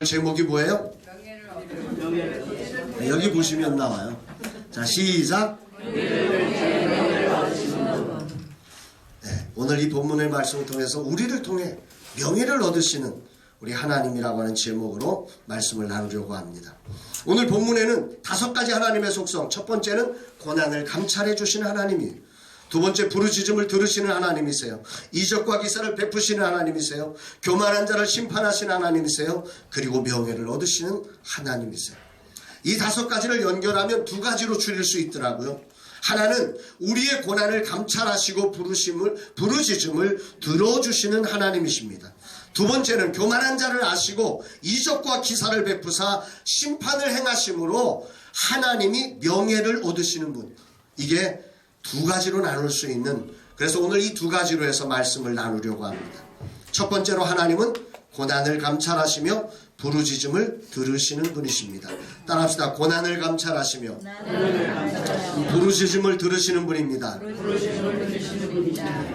제목이 뭐예요? 네, 여기 보시면 나와요. 자, 시작. 네, 오늘 이 본문의 말씀을 통해서 우리를 통해 명예를 얻으시는 우리 하나님이라고 하는 제목으로 말씀을 나누려고 합니다. 오늘 본문에는 5가지 하나님의 속성. 첫 번째는 고난을 감찰해 주시는 하나님이에요. 두 번째, 부르짖음을 들으시는 하나님이세요. 이적과 기사를 베푸시는 하나님이세요. 교만한 자를 심판하시는 하나님이세요. 그리고 명예를 얻으시는 하나님이세요. 이 5가지를 연결하면 2가지로 줄일 수 있더라고요. 하나는 우리의 고난을 감찰하시고 부르짖음을 들어주시는 하나님이십니다. 두 번째는 교만한 자를 아시고 이적과 기사를 베푸사 심판을 행하심으로 하나님이 명예를 얻으시는 분. 이게 2가지로 나눌 수 있는, 그래서 오늘 이 2가지로 해서 말씀을 나누려고 합니다. 첫 번째로 하나님은 고난을 감찰하시며 부르짖음을 들으시는 분이십니다. 따라합시다. 고난을 감찰하시며 부르짖음을 들으시는 분입니다.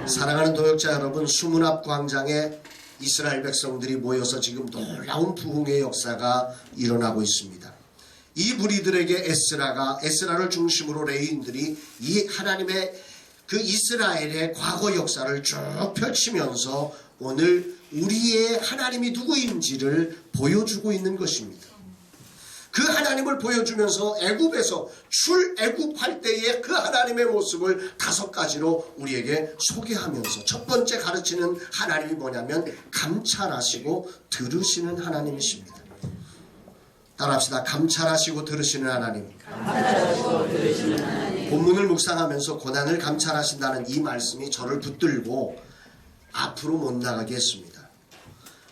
사랑하는 도역자 여러분, 수문 앞 광장에 이스라엘 백성들이 모여서 지금 놀라운 부흥의 역사가 일어나고 있습니다. 이 무리들에게 에스라를 중심으로 레위인들이 이 하나님의 그 이스라엘의 과거 역사를 쭉 펼치면서 오늘 우리의 하나님이 누구인지를 보여주고 있는 것입니다. 그 하나님을 보여주면서 애굽에서 출애굽할 때의 그 하나님의 모습을 5가지로 우리에게 소개하면서 첫 번째 가르치는 하나님이 뭐냐면 감찰하시고 들으시는 하나님이십니다. 따라합시다. 감찰하시고 들으시는 하나님. 본문을 묵상하면서 고난을 감찰하신다는 이 말씀이 저를 붙들고 앞으로 못 나가게 했습니다.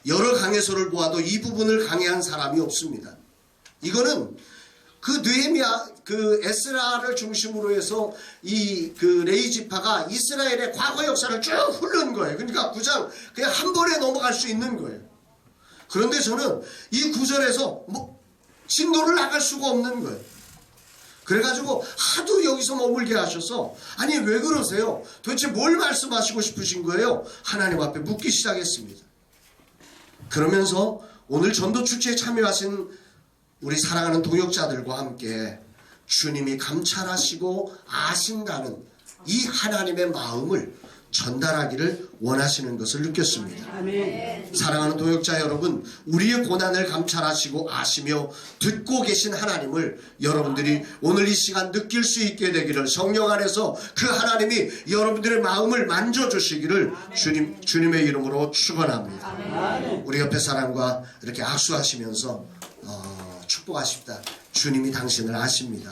여러 강해서를 보아도 이 부분을 강해한 사람이 없습니다. 이거는 그 에스라를 중심으로 해서 그 레위 지파가 이스라엘의 과거 역사를 쭉 흐르는 거예요. 그러니까 그냥 한 번에 넘어갈 수 있는 거예요. 그런데 저는 이 구절에서 진도를 나갈 수가 없는 거예요. 그래가지고 하도 여기서 머물게 하셔서, 아니 왜 그러세요? 도대체 뭘 말씀하시고 싶으신 거예요? 하나님 앞에 묻기 시작했습니다. 그러면서 오늘 전도축제에 참여하신 우리 사랑하는 동역자들과 함께 주님이 감찰하시고 아신다는 이 하나님의 마음을 전달하기를 원하시는 것을 느꼈습니다. 아멘. 사랑하는 도역자 여러분, 우리의 고난을 감찰하시고 아시며 듣고 계신 하나님을 여러분들이 오늘 이 시간 느낄 수 있게 되기를, 성령 안에서 그 하나님이 여러분들의 마음을 만져주시기를 주님의 이름으로 축원합니다. 아멘. 우리 옆에 사람과 이렇게 악수하시면서 축복하십니다. 주님이 당신을 아십니다.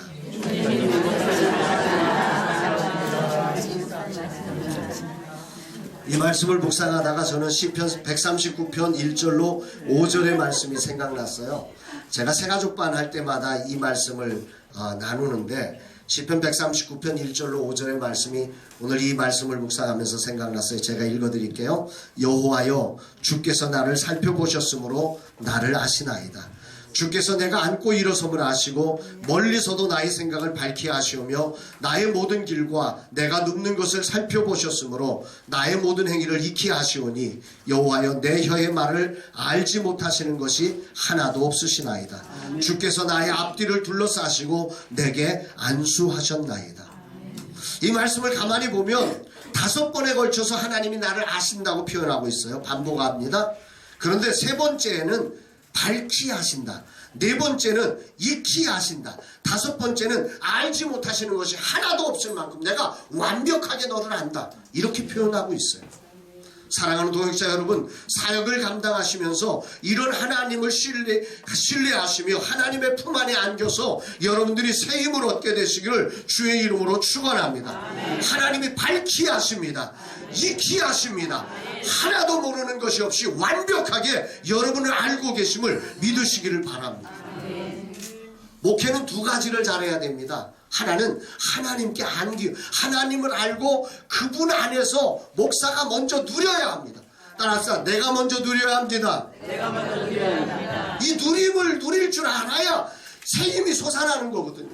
이 말씀을 묵상하다가 저는 시편 139편 1절로 5절의 말씀이 생각났어요. 제가 새가족반 할 때마다 이 말씀을 나누는데 시편 139편 1절로 5절의 말씀이 오늘 이 말씀을 묵상하면서 생각났어요. 제가 읽어드릴게요. 여호와여, 주께서 나를 살펴보셨으므로 나를 아시나이다. 주께서 내가 앉고 일어섬을 아시고 멀리서도 나의 생각을 밝히 아시오며 나의 모든 길과 내가 눕는 것을 살펴보셨으므로 나의 모든 행위를 익히 아시오니 여호와여, 내 혀의 말을 알지 못하시는 것이 하나도 없으시나이다. 아멘. 주께서 나의 앞뒤를 둘러싸시고 내게 안수하셨나이다. 이 말씀을 가만히 보면 5번에 걸쳐서 하나님이 나를 아신다고 표현하고 있어요. 반복합니다. 그런데 3번째에는 밝히 아신다. 4번째는 익히 아신다. 5번째는 알지 못하시는 것이 하나도 없을 만큼 내가 완벽하게 너를 안다. 이렇게 표현하고 있어요. 사랑하는 동역자 여러분, 사역을 감당하시면서 이런 하나님을 신뢰하시며 하나님의 품 안에 안겨서 여러분들이 새 힘을 얻게 되시기를 주의 이름으로 축원합니다. 하나님이 밝히 아십니다. 익히 아십니다. 하나도 모르는 것이 없이 완벽하게 여러분을 알고 계심을 믿으시기를 바랍니다. 목회는 2가지를 잘해야 됩니다. 하나는 하나님께 안기, 하나님을 알고 그분 안에서 목사가 먼저 누려야 합니다. 따라서 내가 먼저 누려야 합니다. 이 누림을 누릴 줄 알아야 새 힘이 솟아나는 거거든요.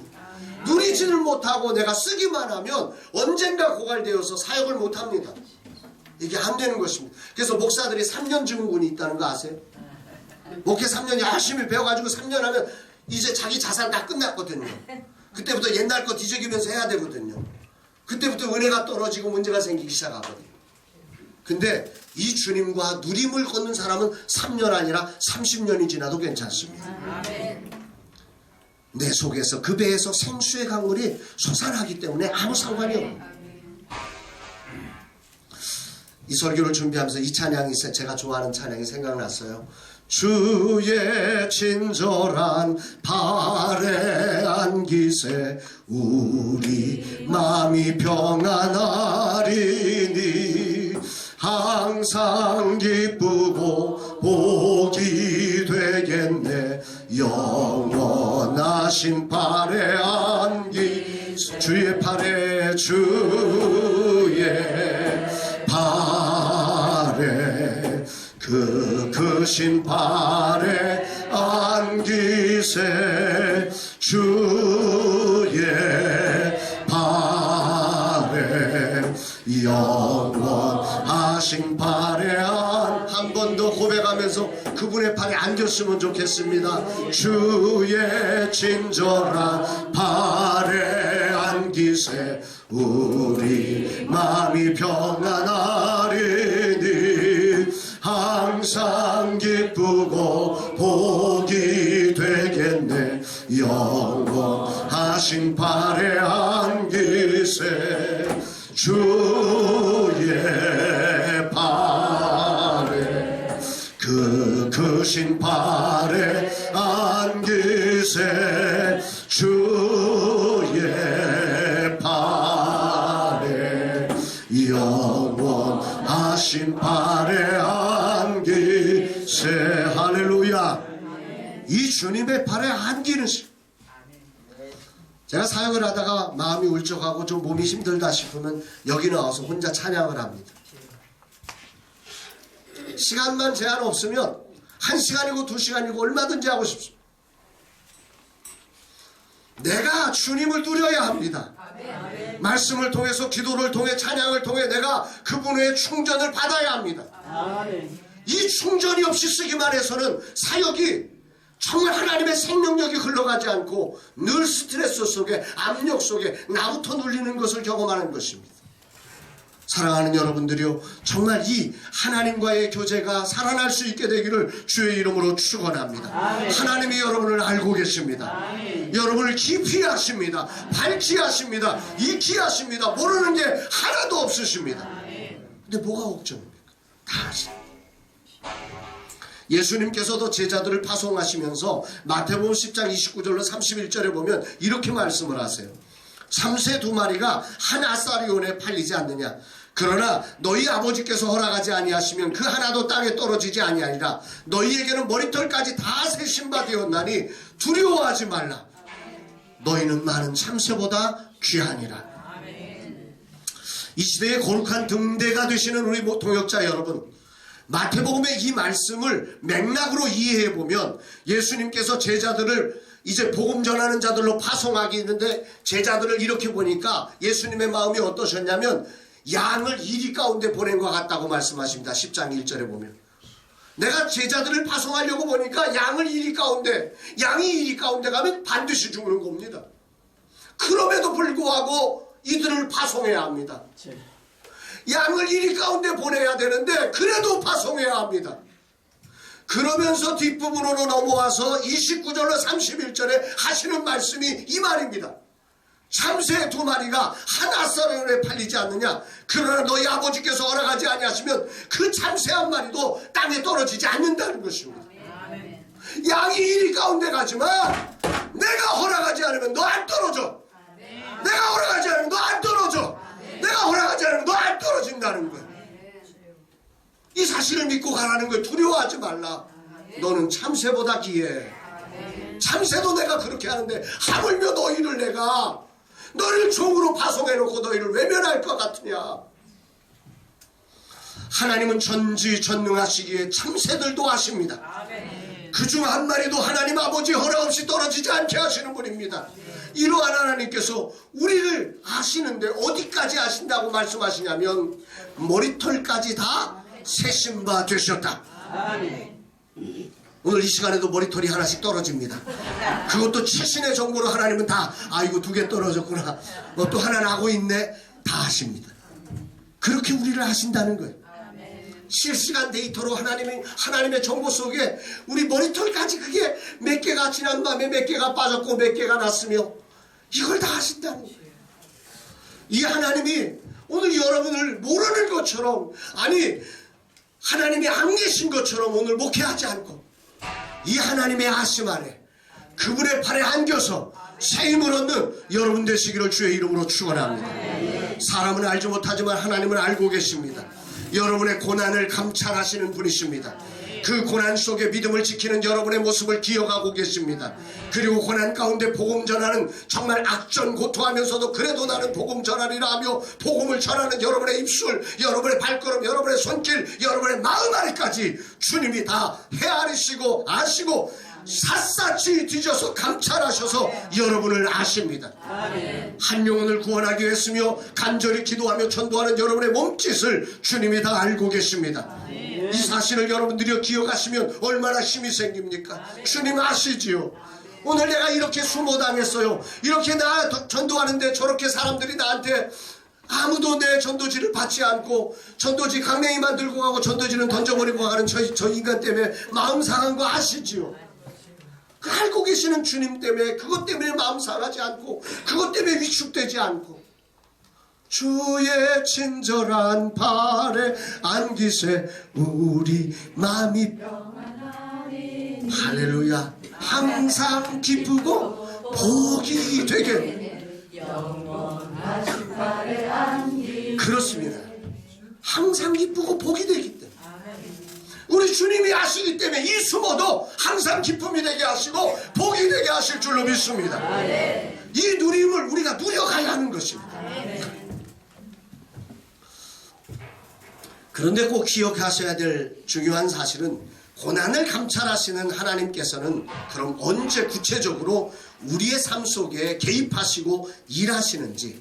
누리지를 못하고 내가 쓰기만 하면 언젠가 고갈되어서 사역을 못합니다. 이게 안 되는 것입니다. 그래서 목사들이 3년 증후군이 있다는 거 아세요? 목회 3년 열심히 배워가지고 3년 하면 이제 자기 자산 다 끝났거든요. 그때부터 옛날 거 뒤적이면서 해야 되거든요. 그때부터 은혜가 떨어지고 문제가 생기기 시작하거든요. 근데 이 주님과 누림을 걷는 사람은 3년 아니라 30년이 지나도 괜찮습니다. 내 속에서 그 배에서 생수의 강물이 솟아나기 때문에 아무 상관이 없어요. 이 설교를 준비하면서 이 찬양이 제가 좋아하는 찬양이 생각났어요. 주의 친절한 발에 안기세 우리 마음이 평안하리니 항상 기쁘고 복이 되겠네 영원하신 발에 안기 주의 팔에 주의 발에 그 크신 발에 안기세 주의 발에 영원하신 발에 한 번 더 고백하면서 그분의 발에 안겼으면 좋겠습니다. 주의 친절한 발에 안기세 우리 마음이 평안하리니 항상 기쁘고 복이 되겠네 영원하신 발에 안기세 주의 발에 그 크신 발에 안기세 주의 발에 영원하신 발에 안기세 할렐루야. 이 주님의 발에 안기는 제가 사역을 하다가 마음이 울적하고 좀 몸이 힘들다 싶으면 여기 나와서 혼자 찬양을 합니다. 시간만 제한 없으면 1시간이고 2시간이고 얼마든지 하고 싶습니다. 내가 주님을 누려야 합니다. 말씀을 통해서 기도를 통해 찬양을 통해 내가 그분의 충전을 받아야 합니다. 이 충전이 없이 쓰기만 해서는 사역이 정말 하나님의 생명력이 흘러가지 않고 늘 스트레스 속에 압력 속에 나부터 눌리는 것을 경험하는 것입니다. 사랑하는 여러분들이요, 정말 이 하나님과의 교제가 살아날 수 있게 되기를 주의 이름으로 축원합니다. 하나님이 여러분을 알고 계십니다. 여러분을 깊이 아십니다. 밝히 아십니다. 익히 아십니다. 모르는 게 하나도 없으십니다. 근데 뭐가 걱정입니까? 다 아십니다. 예수님께서도 제자들을 파송하시면서 마태복음 10장 29절로 31절에 보면 이렇게 말씀을 하세요. 삼새 두 마리가 한 아사리온에 팔리지 않느냐. 그러나 너희 아버지께서 허락하지 아니하시면 그 하나도 땅에 떨어지지 아니하리라. 너희에게는 머리털까지 다 세신 바 되었나니 두려워하지 말라. 너희는 많은 참새보다 귀하니라. 이 시대의 거룩한 등대가 되시는 우리 동역자 여러분, 마태복음의 이 말씀을 맥락으로 이해해 보면 예수님께서 제자들을 이제 복음 전하는 자들로 파송하기 있는데 제자들을 이렇게 보니까 예수님의 마음이 어떠셨냐면 양을 이리 가운데 보낸 것 같다고 말씀하십니다. 10장 1절에 보면 내가 제자들을 파송하려고 보니까 양을 이리 가운데, 양이 이리 가운데 가면 반드시 죽는 겁니다. 그럼에도 불구하고 이들을 파송해야 합니다. 양을 이리 가운데 보내야 되는데 그래도 파송해야 합니다. 그러면서 뒷부분으로 넘어와서 29절로 31절에 하시는 말씀이 이 말입니다. 참새 두 마리가 한 아사리온에 팔리지 않느냐. 그러나 너희 아버지께서 허락하지 아니하시면 그 참새 한 마리도 땅에 떨어지지 않는다는 것입니다. 양이 이리 가운데 가지만 내가 허락하지 않으면 너 안 떨어져. 내가 허락하지 않으면 너 안 떨어져. 내가 허락하지 않으면 너 안 떨어진다는 거야. 이 사실을 믿고 가라는 거야. 두려워하지 말라. 너는 참새보다 귀해. 참새도 내가 그렇게 하는데 하물며 너희를 내가 너를 종으로 파송해놓고 너희를 외면할 것 같으냐. 하나님은 전지전능하시기에 참새들도 아십니다. 그중 한 마리도 하나님 아버지 허락 없이 떨어지지 않게 하시는 분입니다. 이러한 하나님께서 우리를 아시는데 어디까지 아신다고 말씀하시냐면 머리털까지 다 세신 바 되셨다. 오늘 이 시간에도 머리털이 하나씩 떨어집니다. 그것도 최신의 정보로 하나님은 다 아이고 2개 떨어졌구나, 또 하나 나고 있네, 다 하십니다. 그렇게 우리를 하신다는 거예요. 실시간 데이터로 하나님의 정보 속에 우리 머리털까지 그게 몇 개가 지난 밤에 몇 개가 빠졌고 몇 개가 났으며 이걸 다 하신다는 거예요. 이 하나님이 오늘 여러분을 모르는 것처럼, 아니 하나님이 안 계신 것처럼 오늘 목회하지 않고 이 하나님의 아심 아래 그분의 팔에 안겨서 새 힘을 얻는 여러분 되시기를 주의 이름으로 축원합니다. 사람은 알지 못하지만 하나님은 알고 계십니다. 여러분의 고난을 감찰하시는 분이십니다. 그 고난 속에 믿음을 지키는 여러분의 모습을 기억하고 계십니다. 그리고 고난 가운데 복음 전하는, 정말 악전고토하면서도 그래도 나는 복음 전하리라 하며 복음을 전하는 여러분의 입술, 여러분의 발걸음, 여러분의 손길, 여러분의 마음 안에까지 주님이 다 헤아리시고 아시고 샅샅이 뒤져서 감찰하셔서 여러분을 아십니다. 한 영혼을 구원하기 위해서며 간절히 기도하며 전도하는 여러분의 몸짓을 주님이 다 알고 계십니다. 이 사실을 여러분들이 기억하시면 얼마나 힘이 생깁니까? 주님 아시지요. 오늘 내가 이렇게 수모당했어요. 이렇게 나 전도하는데 저렇게 사람들이 나한테 아무도 내 전도지를 받지 않고 전도지 강냉이만 들고 가고 전도지는 던져버리고 가는 저 인간 때문에 마음 상한 거 아시지요. 그 알고 계시는 주님 때문에, 그것 때문에 마음 상하지 않고 그것 때문에 위축되지 않고 주의 친절한 발에 안기세 우리 마음이 평안하리. 할렐루야. 항상 기쁘고 복이 되게. 영원하신 발에 안기. 그렇습니다. 항상 기쁘고 복이 되기 때문에 우리 주님이 아시기 때문에 이 수모도 항상 기쁨이 되게 하시고 복이 되게 하실 줄로 믿습니다. 이 누림을 우리가 누려가야 하는 것입니다. 그런데 꼭 기억하셔야 될 중요한 사실은, 고난을 감찰하시는 하나님께서는 그럼 언제 구체적으로 우리의 삶 속에 개입하시고 일하시는지,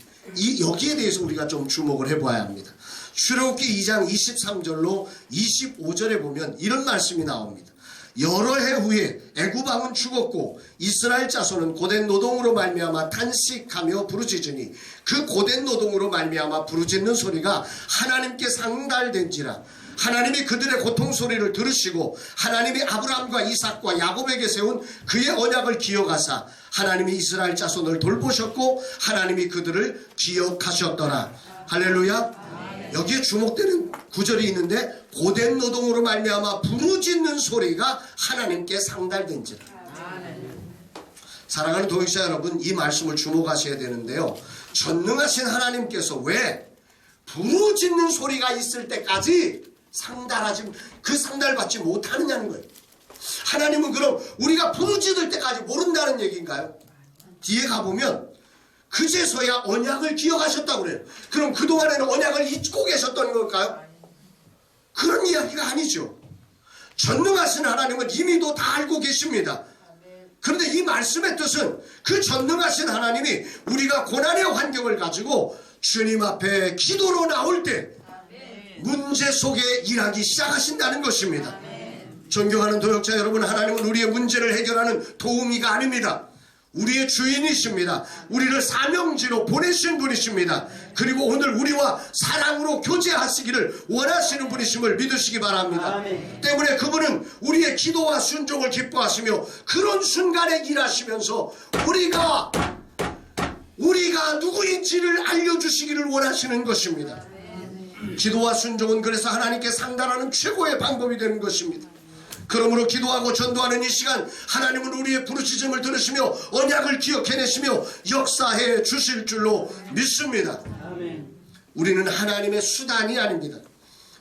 여기에 대해서 우리가 좀 주목을 해봐야 합니다. 출애굽기 2장 23절로 25절에 보면 이런 말씀이 나옵니다. 여러 해 후에 애굽 왕은 죽었고 이스라엘 자손은 고된 노동으로 말미암아 탄식하며 부르짖으니 그 고된 노동으로 말미암아 부르짖는 소리가 하나님께 상달된지라. 하나님이 그들의 고통 소리를 들으시고 하나님이 아브라함과 이삭과 야곱에게 세운 그의 언약을 기억하사 하나님이 이스라엘 자손을 돌보셨고 하나님이 그들을 기억하셨더라. 할렐루야. 여기에 주목되는 구절이 있는데, 고된 노동으로 말미암아 부르짖는 소리가 하나님께 상달된지라. 사랑하는 동역자 여러분, 이 말씀을 주목하셔야 되는데요, 전능하신 하나님께서 왜 부르짖는 소리가 있을 때까지 상달받지 못하느냐는 거예요. 하나님은 그럼 우리가 부르짖을 때까지 모른다는 얘기인가요? 뒤에 가보면 그제서야 언약을 기억하셨다고 그래요. 그럼 그동안에는 언약을 잊고 계셨던 걸까요? 그런 이야기가 아니죠. 전능하신 하나님은 이미도 다 알고 계십니다. 그런데 이 말씀의 뜻은 그 전능하신 하나님이 우리가 고난의 환경을 가지고 주님 앞에 기도로 나올 때 문제 속에 일하기 시작하신다는 것입니다. 존경하는 도역자 여러분, 하나님은 우리의 문제를 해결하는 도우미가 아닙니다. 우리의 주인이십니다. 우리를 사명지로 보내신 분이십니다. 그리고 오늘 우리와 사랑으로 교제하시기를 원하시는 분이심을 믿으시기 바랍니다. 때문에 그분은 우리의 기도와 순종을 기뻐하시며 그런 순간에 일하시면서 우리가 누구인지를 알려주시기를 원하시는 것입니다. 기도와 순종은 그래서 하나님께 상달하는 최고의 방법이 되는 것입니다. 그러므로 기도하고 전도하는 이 시간, 하나님은 우리의 부르짖음을 들으시며 언약을 기억해내시며 역사해 주실 줄로 믿습니다. 우리는 하나님의 수단이 아닙니다.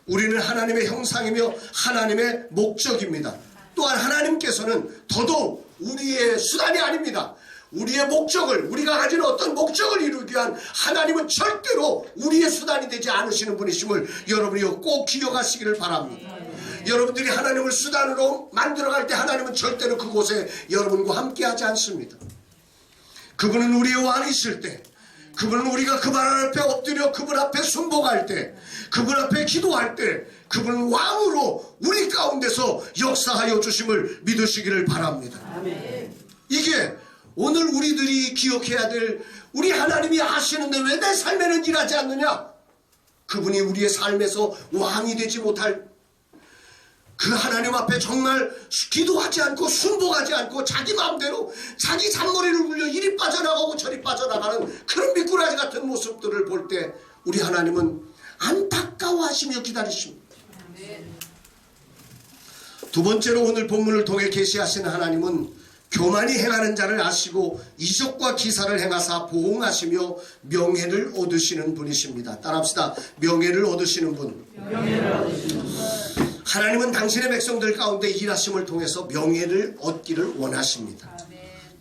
우리는 하나님의 형상이며 하나님의 목적입니다. 또한 하나님께서는 더더욱 우리의 수단이 아닙니다. 우리의 목적을, 우리가 가진 어떤 목적을 이루기 위한 하나님은 절대로 우리의 수단이 되지 않으시는 분이심을 여러분이 꼭 기억하시기를 바랍니다. 여러분들이 하나님을 수단으로 만들어갈 때 하나님은 절대로 그곳에 여러분과 함께 하지 않습니다. 그분은 우리의 왕이실 때, 그분은 우리가 그분 앞에 엎드려 그분 앞에 순복할 때, 그분 앞에 기도할 때, 그분 왕으로 우리 가운데서 역사하여 주심을 믿으시기를 바랍니다. 이게 오늘 우리들이 기억해야 될, 우리 하나님이 아시는데 왜 내 삶에는 일하지 않느냐? 그분이 우리의 삶에서 왕이 되지 못할, 그 하나님 앞에 정말 기도하지 않고 순복하지 않고 자기 마음대로 자기 잔머리를 굴려 이리 빠져나가고 저리 빠져나가는 그런 미꾸라지 같은 모습들을 볼 때 우리 하나님은 안타까워하시며 기다리십니다. 두 번째로 오늘 본문을 통해 계시하시는 하나님은 교만이 행하는 자를 아시고 이적과 기사를 행하사 보응하시며 명예를 얻으시는 분이십니다. 따라합시다. 명예를 얻으시는 분. 하나님은 당신의 백성들 가운데 일하심을 통해서 명예를 얻기를 원하십니다.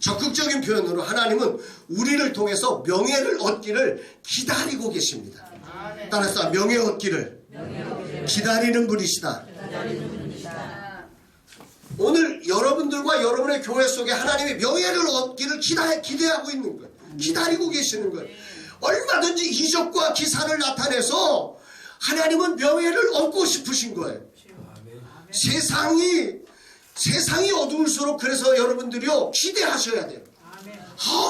적극적인 표현으로 하나님은 우리를 통해서 명예를 얻기를 기다리고 계십니다. 따라서 명예 얻기를 기다리는 분이시다. 오늘 여러분들과 여러분의 교회 속에 하나님의 명예를 얻기를 기대하고 있는 거예요. 기다리고 계시는 거예요. 얼마든지 이적과 기사를 나타내서 하나님은 명예를 얻고 싶으신 거예요. 세상이 어두울수록 그래서 여러분들이요 기대하셔야 돼요.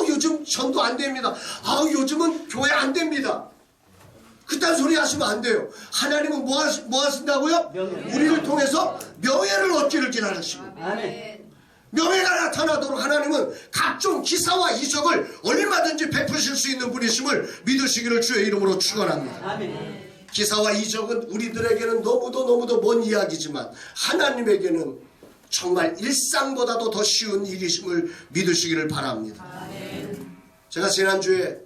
요즘 전도 안 됩니다. 요즘은 교회 안 됩니다. 그딴 소리 하시면 안 돼요. 하나님은 뭐 하신다고요? 우리를 통해서 명예를 얻기를 기다리시고, 명예가 나타나도록 하나님은 각종 기사와 이적을 얼마든지 베푸실 수 있는 분이심을 믿으시기를 주의 이름으로 축원합니다. 기사와 이적은 우리들에게는 너무도 먼 이야기지만 하나님에게는 정말 일상보다도 더 쉬운 일이심을 믿으시기를 바랍니다. 제가 지난주에,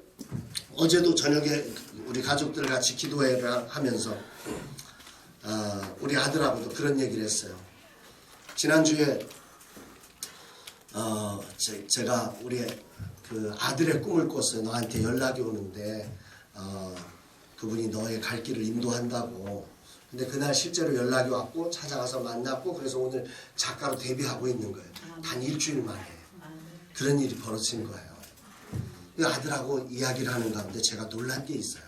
어제도 저녁에 우리 가족들 같이 기도회를 하면서 우리 아들하고도 그런 얘기를 했어요. 지난주에 제가 우리 그 아들의 꿈을 꿨어요. 너한테 연락이 오는데 그분이 너의 갈 길을 인도한다고. 근데 그날 실제로 연락이 왔고 찾아가서 만났고, 그래서 오늘 작가로 데뷔하고 있는 거예요. 단 일주일 만에 그런 일이 벌어진 거예요. 그 아들하고 이야기를 하는 가운데 제가 놀란 게 있어요.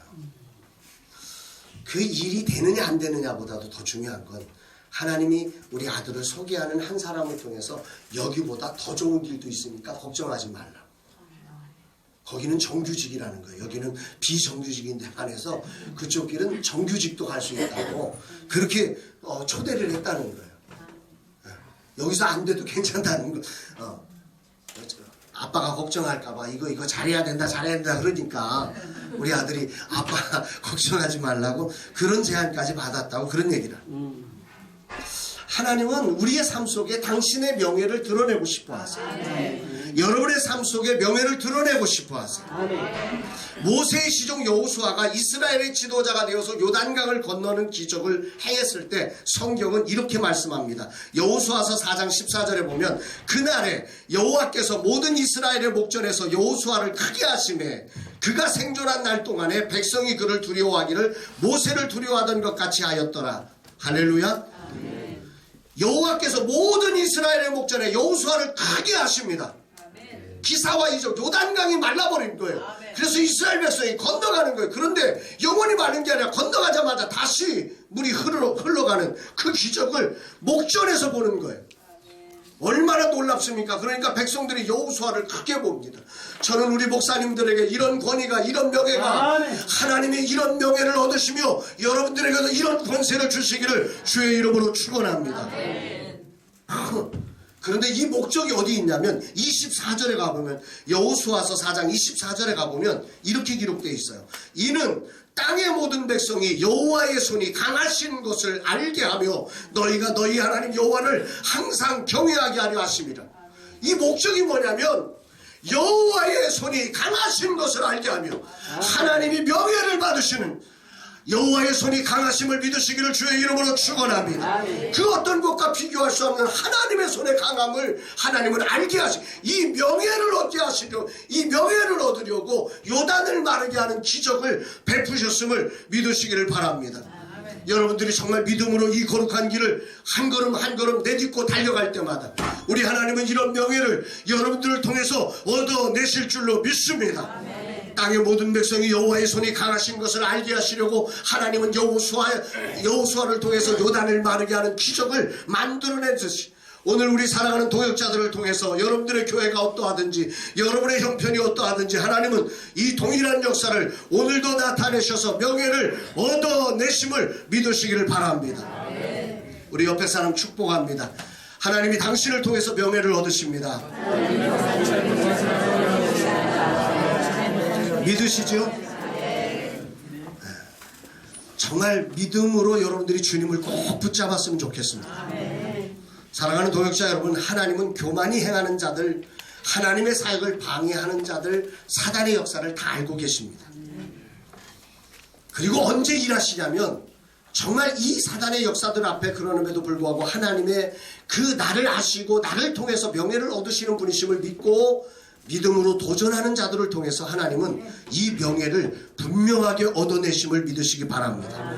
그 일이 되느냐 안 되느냐보다도 더 중요한 건 하나님이 우리 아들을 소개하는 한 사람을 통해서 여기보다 더 좋은 길도 있으니까 걱정하지 말라. 거기는 정규직이라는 거예요. 여기는 비정규직인데 반해서 그쪽 길은 정규직도 갈 수 있다고 그렇게 초대를 했다는 거예요. 여기서 안 돼도 괜찮다는 거. 아빠가 걱정할까봐 이거 잘해야 된다 그러니까 우리 아들이 아빠 걱정하지 말라고 그런 제안까지 받았다고 그런 얘기를. 하나님은 우리의 삶 속에 당신의 명예를 드러내고 싶어 하세요. 여러분의 삶 속에 명예를 드러내고 싶어 하세요. 모세의 시종 여호수아가 이스라엘의 지도자가 되어서 요단강을 건너는 기적을 행했을 때 성경은 이렇게 말씀합니다. 여호수아서 4장 14절에 보면 그날에 여호와께서 모든 이스라엘의 목전에서 여호수아를 크게 하시매 그가 생존한 날 동안에 백성이 그를 두려워하기를 모세를 두려워하던 것 같이 하였더라. 할렐루야. 여호와께서 모든 이스라엘의 목전에 여호수아를 크게 하십니다. 기사와 이적, 요단강이 말라버린 거예요. 그래서 이스라엘 백성이 건너가는 거예요. 그런데 영원히 마는 게 아니라 건너가자마자 다시 물이 흘러가는 그 기적을 목전에서 보는 거예요. 얼마나 놀랍습니까? 그러니까 백성들이 여호수아를 크게 봅니다. 저는 우리 목사님들에게 이런 권위가, 이런 명예가, 하나님의 이런 명예를 얻으시며 여러분들에게도 이런 권세를 주시기를 주의 이름으로 축원합니다. 그런데 이 목적이 어디 있냐면 24절에 가보면, 여호수아서 4장 24절에 가보면 이렇게 기록되어 있어요. 이는 땅의 모든 백성이 여호와의 손이 강하신 것을 알게 하며 너희가 너희 하나님 여호와를 항상 경외하게 하려 하심이라. 이 목적이 뭐냐면 여호와의 손이 강하신 것을 알게 하며 하나님이 명예를 받으시는 여호와의 손이 강하심을 믿으시기를 주의 이름으로 축원합니다. 그 어떤 것과 비교할 수 없는 하나님의 손의 강함을 하나님은 알게 하시고 이 명예를 얻게 하시려, 이 명예를 얻으려고 요단을 마르게 하는 기적을 베푸셨음을 믿으시기를 바랍니다. 여러분들이 정말 믿음으로 이 거룩한 길을 한 걸음 한 걸음 내딛고 달려갈 때마다 우리 하나님은 이런 명예를 여러분들을 통해서 얻어내실 줄로 믿습니다. 땅의 모든 백성이 여호와의 손이 강하신 것을 알게 하시려고 하나님은 여호수아를 통해서 요단을 마르게 하는 기적을 만들어낸 듯이 오늘 우리 사랑하는 동역자들을 통해서 여러분들의 교회가 어떠하든지 여러분의 형편이 어떠하든지 하나님은 이 동일한 역사를 오늘도 나타내셔서 명예를 얻어내심을 믿으시기를 바랍니다. 우리 옆에 사람 축복합니다. 하나님이 당신을 통해서 명예를 얻으십니다. 믿으시죠? 정말 믿음으로 여러분들이 주님을 꼭 붙잡았으면 좋겠습니다. 사랑하는 동역자 여러분, 하나님은 교만이 행하는 자들, 하나님의 사역을 방해하는 자들, 사단의 역사를 다 알고 계십니다. 그리고 언제 일하시냐면 정말 이 사단의 역사들 앞에 그러는데도 불구하고 하나님의 그 나를 아시고 나를 통해서 명예를 얻으시는 분이심을 믿고 믿음으로 도전하는 자들을 통해서 하나님은 이 명예를 분명하게 얻어내심을 믿으시기 바랍니다.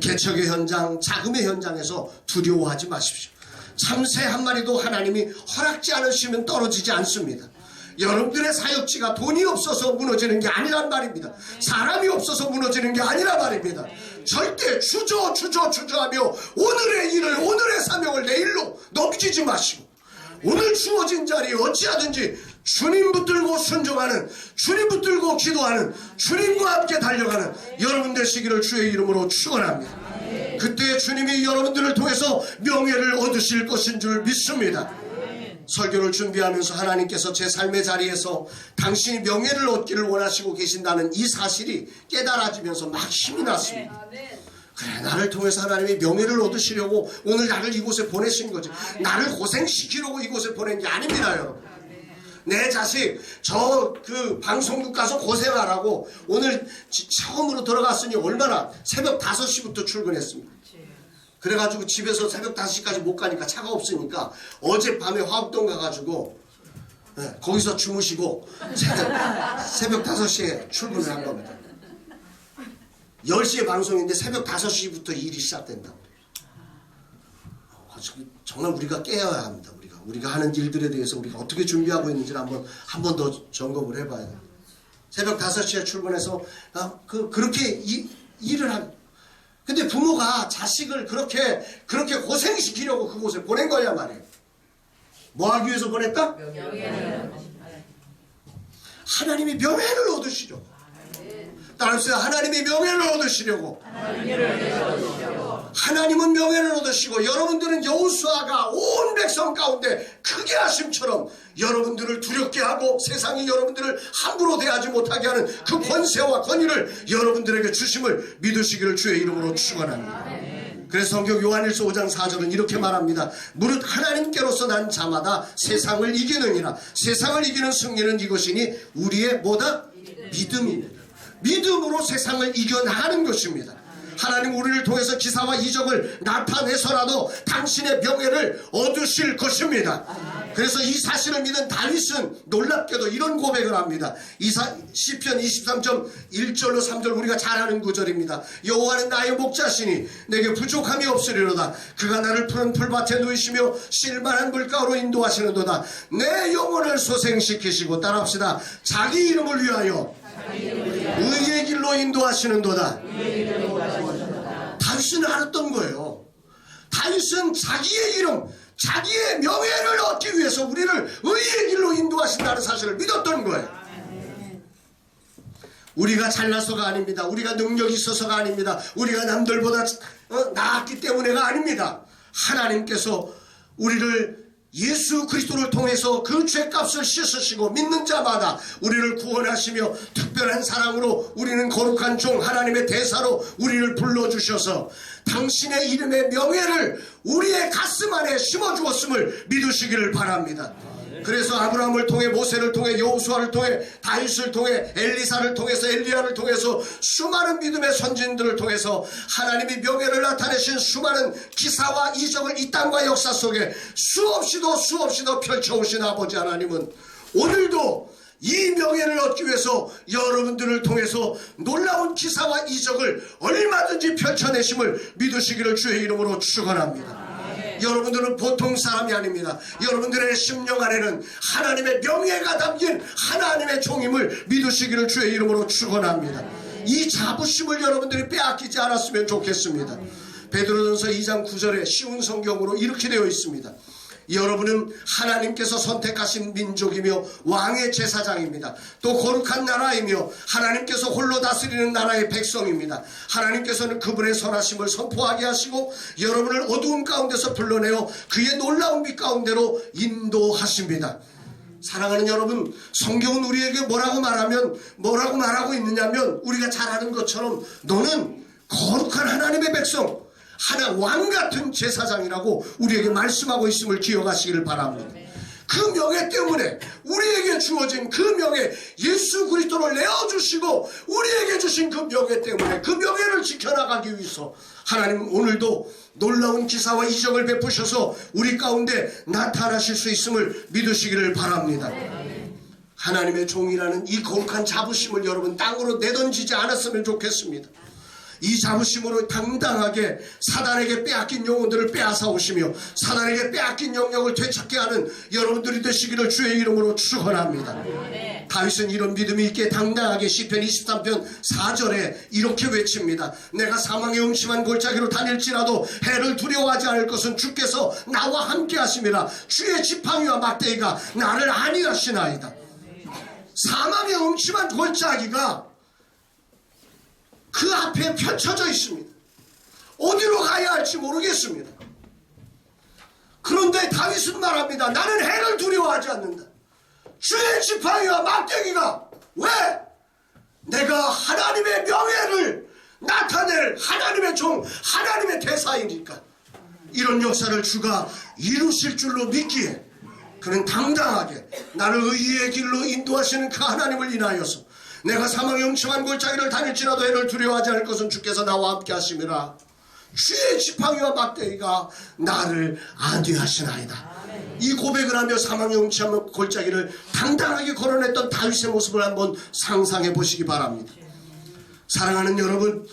개척의 현장, 자금의 현장에서 두려워하지 마십시오. 참새 한 마리도 하나님이 허락지 않으시면 떨어지지 않습니다. 여러분들의 사역지가 돈이 없어서 무너지는 게 아니란 말입니다. 사람이 없어서 무너지는 게 아니란 말입니다. 절대 주저하며 오늘의 일을, 오늘의 사명을 내일로 넘기지 마시고 오늘 주어진 자리에 어찌하든지 주님 붙들고 순종하는, 주님 붙들고 기도하는, 주님과 함께 달려가는 여러분 되시기를 주의 이름으로 축원합니다. 그때 주님이 여러분들을 통해서 명예를 얻으실 것인 줄 믿습니다. 설교를 준비하면서 하나님께서 제 삶의 자리에서 당신이 명예를 얻기를 원하시고 계신다는 이 사실이 깨달아지면서 막 힘이 났습니다. 그래, 나를 통해서 하나님이 명예를 얻으시려고 오늘 나를 이곳에 보내신 거지, 나를 고생시키려고 이곳에 보낸 게 아닙니다. 여러분, 내 자식 저 그 방송국 가서 고생하라고 오늘 처음으로 들어갔으니 얼마나 새벽 5시부터 출근했습니다. 그래가지고 집에서 새벽 5시까지 못 가니까 차가 없으니까 어젯밤에 화곡동 가가지고 거기서 주무시고 새벽 5시에 출근을 한 겁니다. 10시에 방송인데 새벽 5시부터 일이 시작된다고. 정말 우리가 깨어야 합니다. 우리가 하는 일들에 대해서 우리가 어떻게 준비하고 있는지를 한 번 더 점검을 해봐야 돼요. 새벽 5시에 출근해서 그렇게 일을 한. 근데 부모가 자식을 그렇게 고생시키려고 그곳에 보낸 거야 말이에요. 뭐 하기 위해서 보냈다? 명예를. 하나님이 명예를 얻으시려고. 따라서 하나님이 명예를 얻으시려고. 하나님은 명예를 얻으시고 여러분들은 여호수아가 온 백성 가운데 크게 하심처럼 여러분들을 두렵게 하고 세상이 여러분들을 함부로 대하지 못하게 하는 그 권세와 권위를 여러분들에게 주심을 믿으시기를 주의 이름으로 축원합니다. 그래서 성경 요한일서 5장 4절은 이렇게 말합니다. 무릇 하나님께로서 난 자마다 세상을 이기느니라. 세상을 이기는 승리는 이것이니 우리의 뭐다? 믿음입니다. 믿음으로 세상을 이겨나가는 것입니다. 하나님 우리를 통해서 기사와 이적을 나타내서라도 당신의 명예를 얻으실 것입니다. 그래서 이 사실을 믿은 다윗은 놀랍게도 이런 고백을 합니다. 시편 23점 1절로 3절 우리가 잘 아는 구절입니다. 여호와는 나의 목자시니 내게 부족함이 없으리로다. 그가 나를 푸른 풀밭에 누이시며 쉴만한 물가로 인도하시는도다. 내 영혼을 소생시키시고, 따라합시다. 자기 이름을 위하여 의의 길로 인도하시는도다. 다윗은 알았던 거예요. 다윗은 자기의 이름, 자기의 명예를 얻기 위해서 우리를 의의 길로 인도하신다는 사실을 믿었던 거예요. 우리가 잘나서가 아닙니다. 우리가 능력이 있어서가 아닙니다. 우리가 남들보다 나았기 때문에가 아닙니다. 하나님께서 우리를 예수 그리스도를 통해서 그 죄값을 씻으시고 믿는 자마다 우리를 구원하시며 특별한 사랑으로 우리는 거룩한 종 하나님의 대사로 우리를 불러주셔서 당신의 이름의 명예를 우리의 가슴 안에 심어주었음을 믿으시기를 바랍니다. 그래서 아브라함을 통해, 모세를 통해, 여호수아를 통해, 다윗을 통해, 엘리사를 통해서, 엘리야를 통해서, 수많은 믿음의 선진들을 통해서 하나님이 명예를 나타내신 수많은 기사와 이적을 이 땅과 역사 속에 수없이도 펼쳐오신 아버지 하나님은 오늘도 이 명예를 얻기 위해서 여러분들을 통해서 놀라운 기사와 이적을 얼마든지 펼쳐내심을 믿으시기를 주의 이름으로 축원합니다. 여러분들은 보통 사람이 아닙니다. 여러분들의 심령 안에는 하나님의 명예가 담긴 하나님의 종임을 믿으시기를 주의 이름으로 축원합니다. 이 자부심을 여러분들이 빼앗기지 않았으면 좋겠습니다. 베드로전서 2장 9절에 쉬운 성경으로 이렇게 되어 있습니다. 여러분은 하나님께서 선택하신 민족이며 왕의 제사장입니다. 또 거룩한 나라이며 하나님께서 홀로 다스리는 나라의 백성입니다. 하나님께서는 그분의 선하심을 선포하게 하시고 여러분을 어두운 가운데서 불러내어 그의 놀라운 빛 가운데로 인도하십니다. 사랑하는 여러분, 성경은 우리에게 뭐라고 말하고 있느냐면 우리가 잘 아는 것처럼 너는 거룩한 하나님의 백성, 하나 왕같은 제사장이라고 우리에게 말씀하고 있음을 기억하시기를 바랍니다. 그 명예 때문에 우리에게 주어진 그 명예, 예수 그리스도를 내어주시고 우리에게 주신 그 명예 때문에 그 명예를 지켜나가기 위해서 하나님은 오늘도 놀라운 기사와 이적을 베푸셔서 우리 가운데 나타나실 수 있음을 믿으시기를 바랍니다. 하나님의 종이라는 이 거룩한 자부심을 여러분 땅으로 내던지지 않았으면 좋겠습니다. 이 자부심으로 당당하게 사단에게 빼앗긴 영혼들을 빼앗아 오시며 사단에게 빼앗긴 영역을 되찾게 하는 여러분들이 되시기를 주의 이름으로 축원합니다. 다윗은 이런 믿음이 있게 당당하게 시편 23편 4절에 이렇게 외칩니다. 내가 사망의 음침한 골짜기로 다닐지라도 해를 두려워하지 않을 것은 주께서 나와 함께 하심이라. 주의 지팡이와 막대기가 나를 안위하시나이다. 사망의 음침한 골짜기가 그 앞에 펼쳐져 있습니다. 어디로 가야 할지 모르겠습니다. 그런데 다윗은 말합니다. 나는 해를 두려워하지 않는다. 주의 지팡이와 막대기가 왜? 내가 하나님의 명예를 나타낼 하나님의 종, 하나님의 대사이니까. 이런 역사를 주가 이루실 줄로 믿기에 그는 당당하게 나를 의의 길로 인도하시는 그 하나님을 인하여서 내가 사망의 음침한 골짜기를 다닐지라도 해를 두려워하지 않을 것은 주께서 나와 함께 하심이라. 주의 지팡이와 막대기가 나를 안위하시나이다. 이 고백을 하며 사망의 음침한 골짜기를 당당하게 걸어냈던 다윗의 모습을 한번 상상해 보시기 바랍니다. 사랑하는 여러분,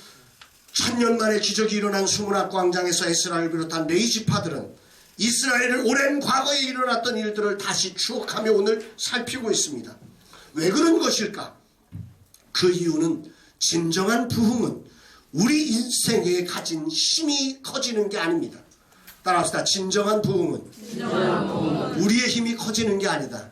1000년 만에 기적이 일어난 수문학 광장에서 에스라를 비롯한 레이지파들은 이스라엘의 오랜 과거에 일어났던 일들을 다시 추억하며 오늘 살피고 있습니다. 왜 그런 것일까? 그 이유는 진정한 부흥은 우리 인생에 가진 힘이 커지는 게 아닙니다. 따라합시다. 진정한 부흥은 우리의 힘이 커지는 게 아니다.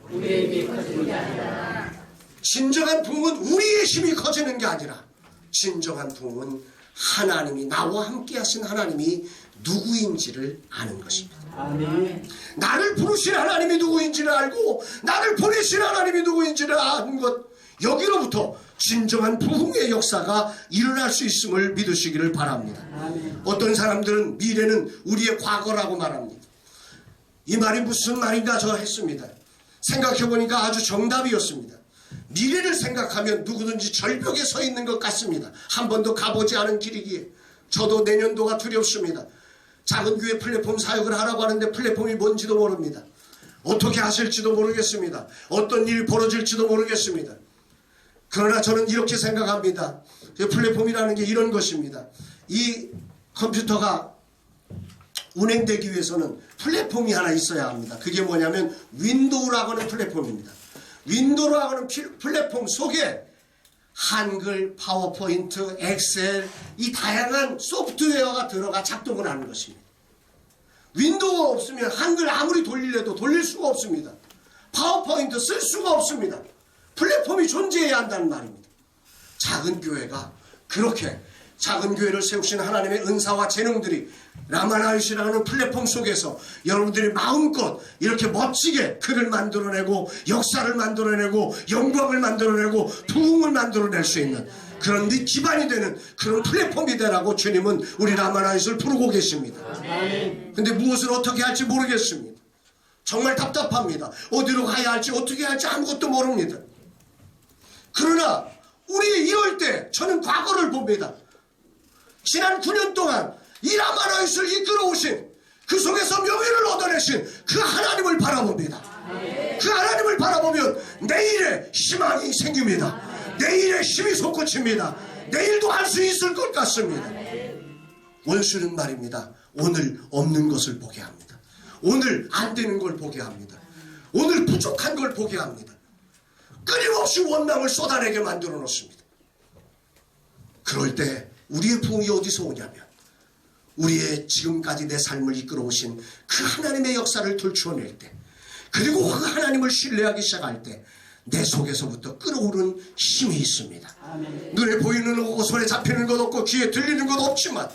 진정한 부흥은 우리의 힘이 커지는 게 아니라 진정한 부흥은 하나님이 나와 함께 하신 하나님이 누구인지를 아는 것입니다. 아멘. 나를 부르신 하나님이 누구인지를 알고 나를 보내신 하나님이 누구인지를 아는 것, 여기로부터 진정한 부흥의 역사가 일어날 수 있음을 믿으시기를 바랍니다. 아멘. 어떤 사람들은 미래는 우리의 과거라고 말합니다. 이 말이 무슨 말인가 저 했습니다. 생각해보니까 아주 정답이었습니다. 미래를 생각하면 누구든지 절벽에 서 있는 것 같습니다. 한 번도 가보지 않은 길이기에 저도 내년도가 두렵습니다. 작은 교회 플랫폼 사역을 하라고 하는데 플랫폼이 뭔지도 모릅니다. 어떻게 하실지도 모르겠습니다. 어떤 일이 벌어질지도 모르겠습니다. 그러나 저는 이렇게 생각합니다. 플랫폼이라는 게 이런 것입니다. 이 컴퓨터가 운행되기 위해서는 플랫폼이 하나 있어야 합니다. 그게 뭐냐면 윈도우라고 하는 플랫폼입니다. 윈도우라고 하는 플랫폼 속에 한글, 파워포인트, 엑셀, 이 다양한 소프트웨어가 들어가 작동을 하는 것입니다. 윈도우가 없으면 한글 아무리 돌리려도 돌릴 수가 없습니다. 파워포인트 쓸 수가 없습니다. 플랫폼이 존재해야 한다는 말입니다. 작은 교회가 그렇게 작은 교회를 세우신 하나님의 은사와 재능들이 라마나이시라는 플랫폼 속에서 여러분들이 마음껏 이렇게 멋지게 글을 만들어내고 역사를 만들어내고 영광을 만들어내고 부흥을 만들어낼 수 있는 그런 기반이 되는 그런 플랫폼이 되라고 주님은 우리 라마나이시를 부르고 계십니다. 근데 무엇을 어떻게 할지 모르겠습니다. 정말 답답합니다. 어디로 가야 할지 어떻게 할지 아무것도 모릅니다. 그러나 우리 이럴 때 저는 과거를 봅니다. 지난 9년 동안 이 라마나이스를 이끌어오신 그 속에서 명예를 얻어내신 그 하나님을 바라봅니다. 그 하나님을 바라보면 내일의 희망이 생깁니다. 내일의 힘이 솟구칩니다. 내일도 할 수 있을 것 같습니다. 원수는 말입니다. 오늘 없는 것을 보게 합니다. 오늘 안 되는 걸 보게 합니다. 오늘 부족한 걸 보게 합니다. 끊임없이 원망을 쏟아내게 만들어 놓습니다. 그럴 때 우리의 부흥이 어디서 오냐면 우리의 지금까지 내 삶을 이끌어 오신 그 하나님의 역사를 들추어낼 때, 그리고 그 하나님을 신뢰하기 시작할 때 내 속에서부터 끓어오르는 힘이 있습니다. 아멘. 눈에 보이는 것 없고 손에 잡히는 것 없고 귀에 들리는 것 없지만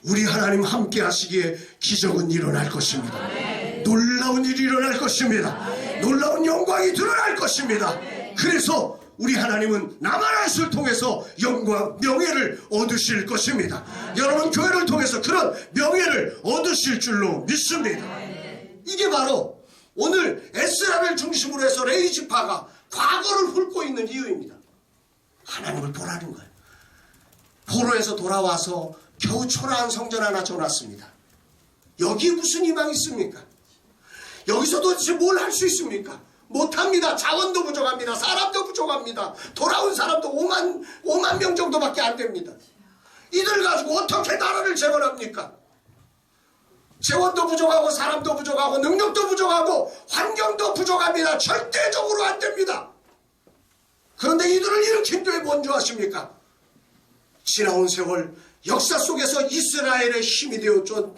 우리 하나님 함께 하시기에 기적은 일어날 것입니다. 아멘. 놀라운 일이 일어날 것입니다. 아멘. 놀라운 영광이 드러날 것입니다. 아멘. 그래서 우리 하나님은 나만아스를 통해서 영광, 명예를 얻으실 것입니다. 여러분 교회를 통해서 그런 명예를 얻으실 줄로 믿습니다. 이게 바로 오늘 에스라를 중심으로 해서 레이지파가 과거를 훑고 있는 이유입니다. 하나님을 보라는 거예요. 포로에서 돌아와서 겨우 초라한 성전 하나 지어놨습니다. 여기에 무슨 희망이 있습니까? 여기서 도대체 뭘 할 수 있습니까? 못합니다. 자원도 부족합니다. 사람도 부족합니다. 돌아온 사람도 5만 명 정도밖에 안 됩니다. 이들 가지고 어떻게 나라를 재건합니까? 재원도 부족하고 사람도 부족하고 능력도 부족하고 환경도 부족합니다. 절대적으로 안 됩니다. 그런데 이들을 일으킨 교회 뭔지 아십니까? 지나온 세월 역사 속에서 이스라엘의 힘이 되어준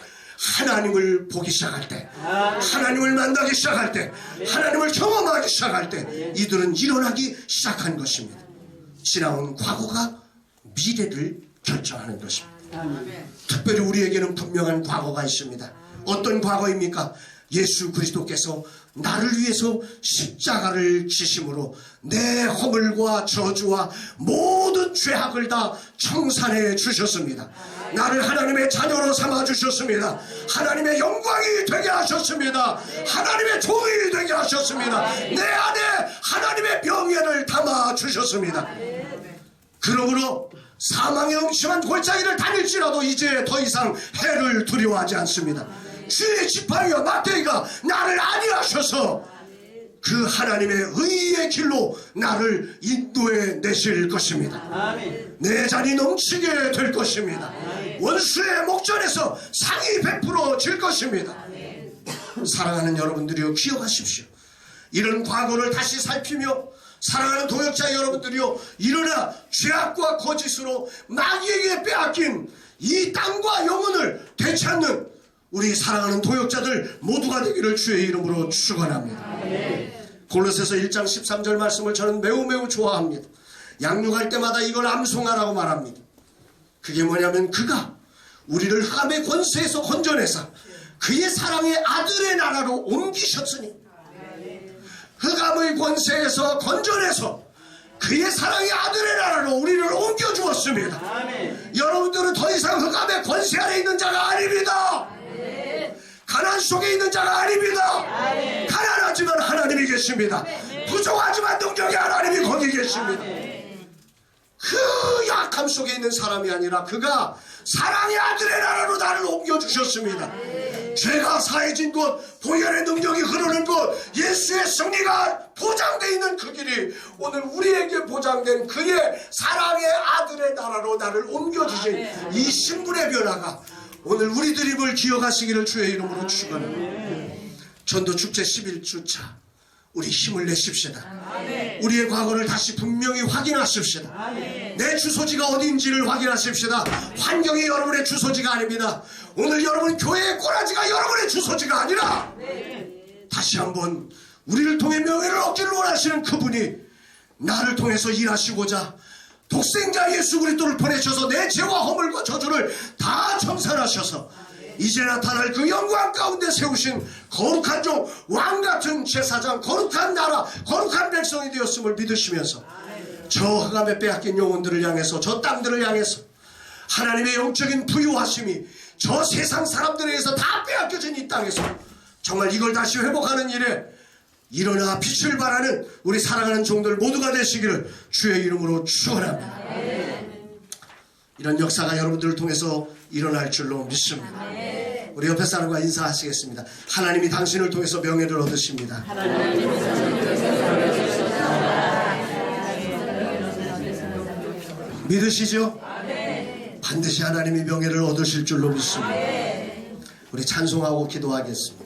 하나님을 보기 시작할 때, 하나님을 만나기 시작할 때, 하나님을 경험하기 시작할 때 이들은 일어나기 시작한 것입니다. 지나온 과거가 미래를 결정하는 것입니다. 특별히 우리에게는 분명한 과거가 있습니다. 어떤 과거입니까? 예수 그리스도께서 나를 위해서 십자가를 지심으로 내 허물과 저주와 모든 죄악을 다 청산해 주셨습니다. 나를 하나님의 자녀로 삼아 주셨습니다. 하나님의 영광이 되게 하셨습니다. 하나님의 종이 되게 하셨습니다. 내 안에 하나님의 명예를 담아 주셨습니다. 그러므로 사망의 음침한 골짜기를 다닐지라도 이제 더 이상 해를 두려워하지 않습니다. 주의 지팡이와 막대기가 나를 안위하셔서 그 하나님의 의의 길로 나를 인도해 내실 것입니다. 내 잔이 넘치게 될 것입니다. 원수의 목전에서 상이 베풀어질 것입니다. 사랑하는 여러분들이요, 기억하십시오. 이런 과거를 다시 살피며 사랑하는 도역자 여러분들이요, 일어나 죄악과 거짓으로 마귀에게 빼앗긴 이 땅과 영혼을 되찾는 우리 사랑하는 도역자들 모두가 되기를 주의 이름으로 축원합니다. 골로새서 1장 13절 말씀을 저는 매우 좋아합니다. 양육할 때마다 이걸 암송하라고 말합니다. 그게 뭐냐면 그가 우리를 흑암의 권세에서 건져내사 그의 사랑의 아들의 나라로 옮기셨으니, 흑암의 권세에서 건져내서 그의 사랑의 아들의 나라로 우리를 옮겨주었습니다. 아멘. 여러분들은 더 이상 흑암의 권세 아래 있는 자가 아닙니다. 아멘. 가난 속에 있는 자가 아닙니다. 아멘. 가난하지만 하나님이 계십니다. 아멘. 부족하지만 능력의 하나님이 거기 계십니다. 아멘. 그 약함 속에 있는 사람이 아니라 그가 사랑의 아들의 나라로 나를 옮겨주셨습니다. 아멘. 죄가 사해진 곳, 보혈의 능력이 흐르는 곳, 예수의 승리가 보장되어 있는 그 길이 오늘 우리에게 보장된 그의 사랑의 아들의 나라로 나를 옮겨주신 이 신분의 변화가 오늘 우리들임을 기억하시기를 주의 이름으로 축원합니다. 전도축제 11주차 우리 힘을 내십시다. 우리의 과거를 다시 분명히 확인하십시다. 내 주소지가 어딘지를 확인하십시다. 환경이 여러분의 주소지가 아닙니다. 오늘 여러분 교회의 꼬라지가 여러분의 주소지가 아니라 다시 한번 우리를 통해 명예를 얻기를 원하시는 그분이 나를 통해서 일하시고자 독생자 예수 그리스도를 보내셔서 내 죄와 허물과 저주를 다 청산하셔서 이제 나타날 그 영광 가운데 세우신 거룩한 종, 왕같은 제사장, 거룩한 나라, 거룩한 백성이 되었음을 믿으시면서 저 흑암에 빼앗긴 영혼들을 향해서, 저 땅들을 향해서 하나님의 영적인 부유하심이 저 세상 사람들에 의해서 다 빼앗겨진 이 땅에서 정말 이걸 다시 회복하는 일에 일어나 빛을 발하는 우리 사랑하는 종들 모두가 되시기를 주의 이름으로 축원합니다. 이런 역사가 여러분들을 통해서 일어날 줄로 믿습니다. 우리 옆에 사람과 인사하시겠습니다. 하나님이 당신을 통해서 명예를 얻으십니다. 믿으시죠? 반드시 하나님이 명예를 얻으실 줄로 믿습니다. 우리 찬송하고 기도하겠습니다.